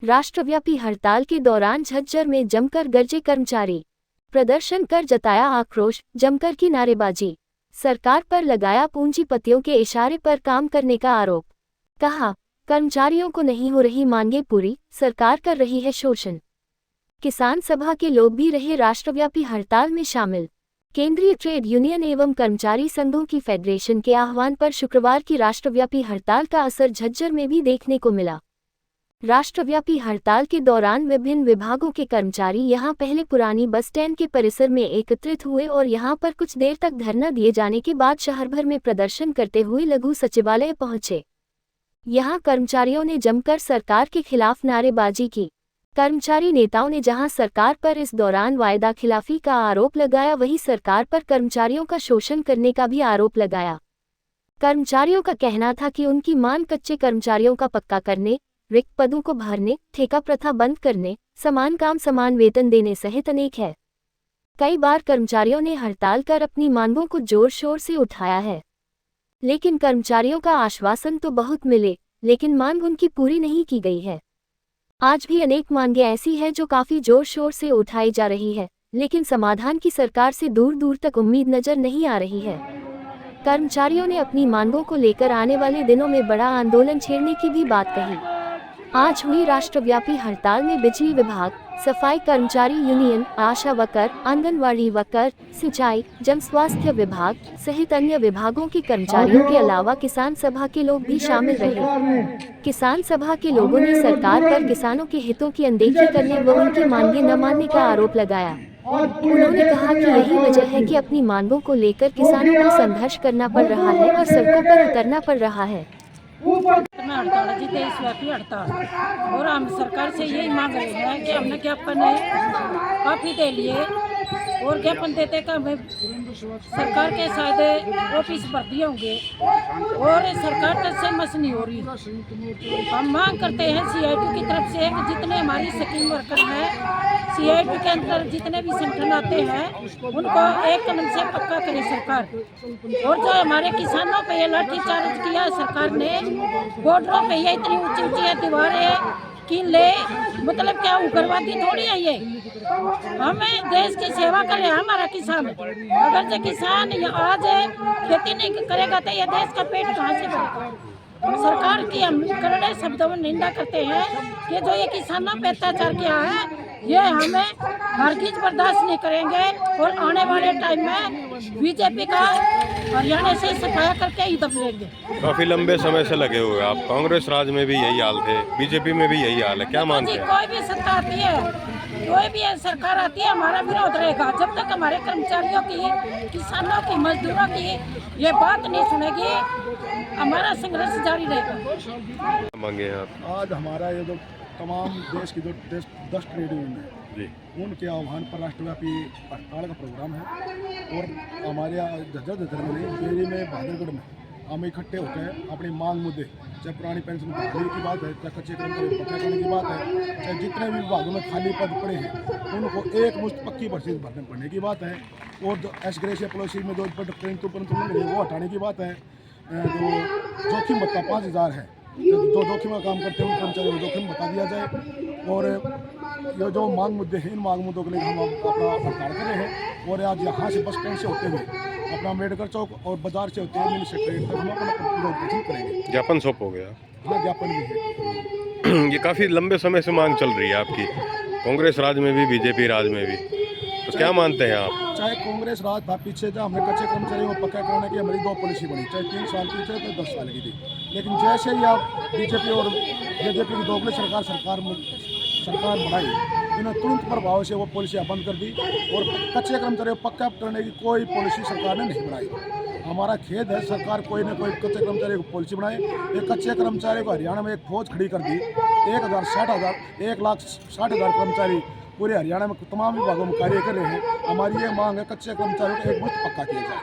राष्ट्रव्यापी हड़ताल के दौरान झज्जर में जमकर गरजे कर्मचारी। प्रदर्शन कर जताया आक्रोश, जमकर की नारेबाजी। सरकार पर लगाया पूंजीपतियों के इशारे पर काम करने का आरोप। कहा, कर्मचारियों को नहीं हो रही मांगें पूरी, सरकार कर रही है शोषण। किसान सभा के लोग भी रहे राष्ट्रव्यापी हड़ताल में शामिल। केंद्रीय ट्रेड यूनियन एवं कर्मचारी संघों की फेडरेशन के आह्वान पर शुक्रवार की राष्ट्रव्यापी हड़ताल का असर झज्जर में भी देखने को मिला। राष्ट्रव्यापी हड़ताल के दौरान विभिन्न विभागों के कर्मचारी यहां पहले पुरानी बस स्टैंड के परिसर में एकत्रित हुए और यहां पर कुछ देर तक धरना दिए जाने के बाद शहर भर में प्रदर्शन करते हुए लघु सचिवालय पहुंचे। यहां कर्मचारियों ने जमकर सरकार के खिलाफ नारेबाजी की। कर्मचारी नेताओं ने जहां सरकार पर इस दौरान वायदा खिलाफी का आरोप लगाया, वहीं सरकार पर कर्मचारियों का शोषण करने का भी आरोप लगाया। कर्मचारियों का कहना था कि उनकी मांग कच्चे कर्मचारियों का पक्का करने, रिक्त पदों को भरने, ठेका प्रथा बंद करने, समान काम समान वेतन देने सहित अनेक है। कई बार कर्मचारियों ने हड़ताल कर अपनी मांगों को जोर शोर से उठाया है, लेकिन कर्मचारियों का आश्वासन तो बहुत मिले, लेकिन मांग उनकी पूरी नहीं की गई है। आज भी अनेक मांगें ऐसी हैं जो काफी जोर शोर से उठाई जा रही है, लेकिन समाधान की सरकार से दूर दूर तक उम्मीद नजर नहीं आ रही है। कर्मचारियों ने अपनी मांगों को लेकर आने वाले दिनों में बड़ा आंदोलन छेड़ने की भी बात कही। आज हुई राष्ट्रव्यापी हड़ताल में बिजली विभाग, सफाई कर्मचारी यूनियन, आशा वर्कर, आंगनवाड़ी वर्कर, सिंचाई, जन स्वास्थ्य विभाग सहित अन्य विभागों के कर्मचारियों के अलावा किसान सभा के लोग भी शामिल रहे। किसान सभा के लोगों ने सरकार पर किसानों के हितों की अनदेखी करने व उनकी मांगें न मानने का आरोप लगाया। उन्होंने कहा कि यही वजह है कि अपनी मांगों को लेकर किसानों को संघर्ष करना पड़ रहा है और सड़कों पर उतरना पड़ रहा है। हड़ताल जी, देशव्यापी हड़ताल, और हम सरकार से यही मांग रहे हैं कि हमने ज्ञापन काफ़ी दे लिए और ज्ञापन देते का हमें सरकार के शायद ऑफिस भर दिए होंगे और सरकार तक से मस नहीं हो रही। हम मांग करते हैं CIT की तरफ से कि जितने हमारी स्कीम वर्कर हैं, CIT के अंदर जितने भी संगठन आते हैं उनको एक कदम से पक्का करे सरकार। और जो हमारे किसानों पे ये लाठीचार्ज किया सरकार ने, बॉर्डरों पे ये इतनी ऊंची ऊंची दीवारें कि ले, मतलब क्या उग्रवादी थोड़ी है ये। हमें देश की सेवा करे हमारा किसान। अगर जो किसान आज खेती नहीं करेगा तो ये देश का पेट कहाँ से भरेगा। सरकार की हम कड़े शब्दों में निंदा करते हैं कि जो ये किसानों पे अत्याचार किया है, ये हमें हरगिज बर्दाश्त नहीं करेंगे और आने वाले टाइम में BJP का हरियाणा से सफाया करके ही दब लेंगे। काफी लंबे समय से लगे हुए आप, कांग्रेस राज में भी यही हाल थे, BJP में भी यही हाल है, क्या मानते हैं? कोई भी सत्ता आती है, कोई भी सरकार आती है, हमारा विरोध रहेगा जब तक हमारे कर्मचारियों की, किसानों की, मजदूरों की ये बात नहीं सुनेगी। हमारा संघर्ष जारी रहेगा। मांगे आप? आज हमारा ये जो तमाम देश की जो 10 ट्रेड यूनियन है, उनके आह्वान पर राष्ट्रव्यापी हड़ताल का प्रोग्राम है और हमारे झज्जर में, बेरी में, बहादुरगढ़ में हम इकट्ठे होकर अपनी मांग मुद्दे, चाहे पुरानी पेंशन बहाली की बात है, चाहे कच्चे कर्मचारी पक्का करने की बात है, चाहे जितने भी विभागों में खाली पद पड़े हैं उनको एक मुश्त पक्की भर्ती भरने पड़ने की बात है, और जो एसग्रेशिया पॉलिसी में जो वो हटाने की बात है। जो जोखिम भत्ता 5,000 है, जो जोखिम का काम करते हैं उन कर्मचारियों को जोखिम बता दिया जाए। और ये जो मांग मुद्दे हैं, इन मांग मुद्दों के लिए हम अपना हड़ताल कर रहे हैं। और आज यहाँ से बस स्टैंड से होते हुए अपना अम्बेडकर चौक और बाजार से होते हुए मिनी सेक्रेटरीट तक हम अपना प्रदर्शन करेंगे। ज्ञापन सौंप हो गया? हाँ, ज्ञापन भी है। ये काफी लंबे समय से मांग चल रही है आपकी, कांग्रेस राज में भी, BJP राज में भी, तो क्या मानते हैं आप? चाहे कांग्रेस राज था, पीछे जब हमने कच्चे कर्मचारियों को पक्का कराने की हमारी 2 पॉलिसी बनी, चाहे 3 साल की थी, तो 10 साल की थी। लेकिन जैसे ही आप BJP और BJP की दोगली सरकार बनाई, इन्होंने तुरंत प्रभाव से वो पॉलिसियाँ बंद कर दी और कच्चे कर्मचारियों को पक्का करने की कोई पॉलिसी सरकार ने नहीं बनाई। हमारा खेद है, सरकार कोई न कोई कच्चे कर्मचारी को पॉलिसी बनाए। एक कच्चे कर्मचारी को हरियाणा में एक फौज खड़ी कर दी, 1,60,000 कर्मचारी पूरे हरियाणा में तमाम विभागों में कार्य कर रहे हैं। हमारी ये मांग है, कच्चे कर्मचारियों को एक मुश्त पक्का किया जाए।